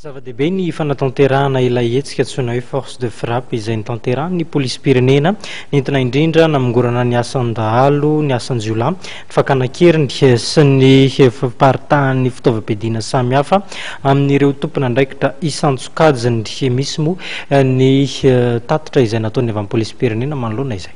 Zava-dehibe ny fanatanterahana ilay hetsika antsoina hoe force de frappe izay nitanterahany polisim-pirenena nentina indrindra namongorana ny asan-dahalo ny asan-jiolahy fakana-keriny sy ny paritahan'ny fitaovam-piadiana samihafa amin'ireo tompona andraikitra isan-tsokajiny misy moa ny tatitra izay nataony avy amin'ny polisim-pirenena manoloana izay.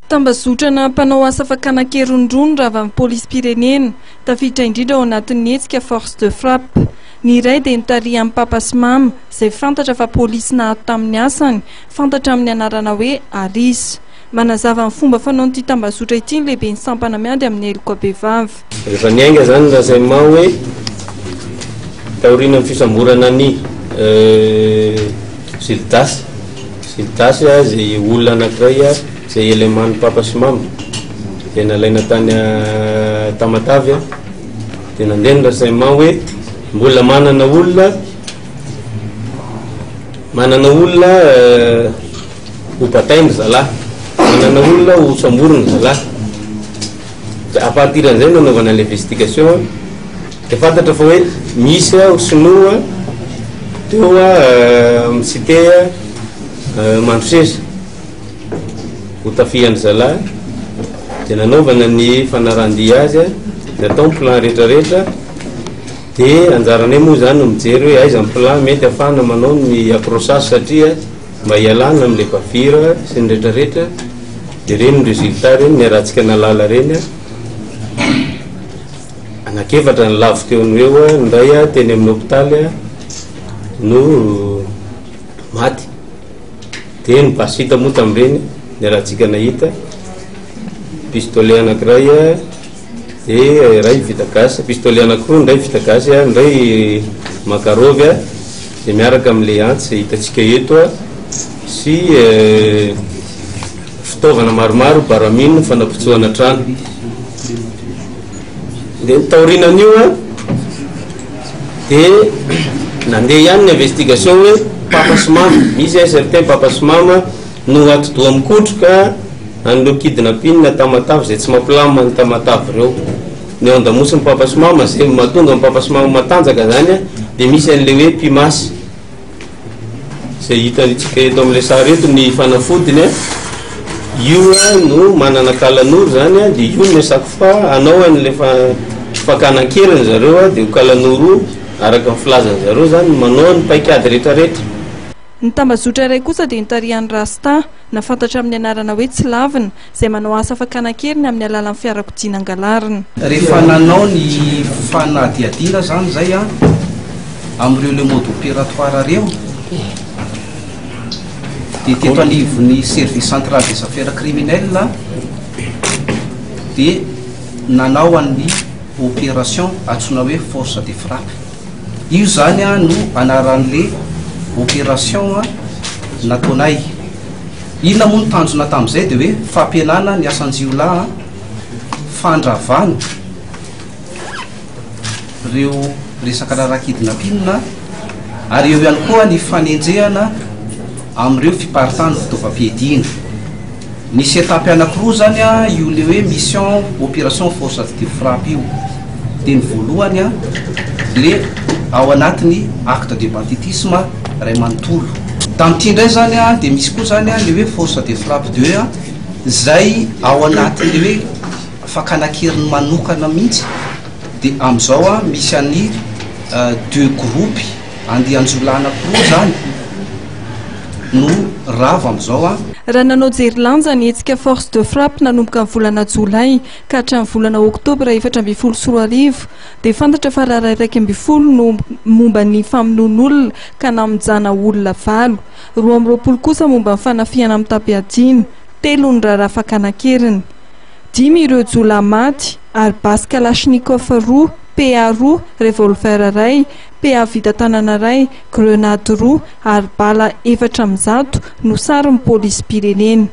Tambazotrana mpanao asa fakana-kerindrony raha avy amin'ny polisim-pirenena tafiditra indrindra ao anatin'ny hetsika force de frappe. Ny iray dia nitariha amin'ny papa sy mama izay fantatra fa polisy nahato tamin'ny asany, fantatra amin'ny anarana hoe Aris. Manazava amin'ny fomba fanaon'ity tambazotra ity ny lehibe ny sampana miady amin'ny Helikobevavy. Rehefa niainga zany raha hoe taoriana amin'ny fisamborana ny Siltasy izay olona anankiray izay eleman'ny papa sy mama dia nalaina tany Tamatavy dia nandeha raha hoe mbola manana olona ho bataina zalahy, manana olona ho samborina zalahy. A partir d'izay nanaovana l'investigation dia fantatra fa hoe misy ho sinoa teo mitsite Mandrosesa ho tafihan'ny zalahy dia nanaovana ny fanarandia azy natao ny plan rehetrarehetra dia anjarany moa zany mijery hoe aiza ny plan mety afahana manao ny accrochage satria mba hialana amin'ilay bavira sy ny rehetrarehetra dia reny ny résultat reny ny arahantsika nalala reny anakefatra ny lavy teo ny eo nday teny amin'ny hôpitaly no maty dia ny pasita moa tamin'ireny ny arahantsika nahita pistolet anankiray dia ray vita gasy, pistolet anankiroa ndray vita gasy ndray makarovy dia miaraka amin'ilay antsy hitatsika eto sy fitaovana maromaro baramine fanapotsohana trano. Dia ny taorinan'io dia nandeha ihany ny investigation hoe papa sy mama, misy certain papa sy mama no atodoha mikotroka an'ireo kidnapping na Tamatavy izay tsy mampilama ny Tamatavy ireo. Ny ao an-damosy ny papa sy mama izay mahatonga ny papa sy mama matanjaka zany dia misy an'ilay hoe Pimasy izay hitantsika eto amin'ilay sary eto ny fanafodiny io no manana kalan'oro zany dia io no resako fa anao an'ilay fakana-keriny zareo dia ho kalan'oro araka ny filazany zareo zany manao ny paikady rehetrarehetra. Ny tambazotra iray kosa dia nitarihan'ny Rasta nafantatra amin'ny anarana hoe tsy lavina izay manao asa fakana-keriny amin'ny alalan'ny fiarakodia angalarina. Rehefa nanao ny fanadiadiana zany zay amin'ireo le mode opératoire reo dia teto anivon'ny service central des affaires criminelles dia nanao an'ny opération antsoina hoe force de frappe. Io zany no anaran'le opération nataonay. Inona moa ny tanjona tamin'izay dia hoe fampihenana ny asan-jiolahy fandravana ireo resaka rarakidinapin ary eo ihany koa ny fanenjehana amin'ireo fiparitana fitaovam-piadiana. Nisy etapy anankiroa zany io le hoe mission opération force de frappe io. Dia ny voalohany le ao anatin'ny acte de banditisme ray manontolo. Tamin'ity indray zany dia misy koa zany le hoe force de frappe 2 izay ao anatin'le hoe fakana-keriny manokana mihitsy. Dia amin'izao misy an'ny 2 groupes andian-jolahy anankiroa zany no rava amin'izao raha nanao jery lanja ny hetsika force de frappe nanomboka ny volana Jolay ka hatramin'ny volana Oktobra 2024 dia fantatra fa raha 120 no momba ny famonoan'olona ka namonjana olona 9, 20 kosa momba ny fanafiana amin'ny tapiadina, 3 ny raharaha fakana-keriny, 5 ireo jolahy maty ary basy kalashnikov 2, PA 2, revolver 1, PA vita tanana 1, grenade 2 ary bala 400 no sarin'ny polisim-pirenena.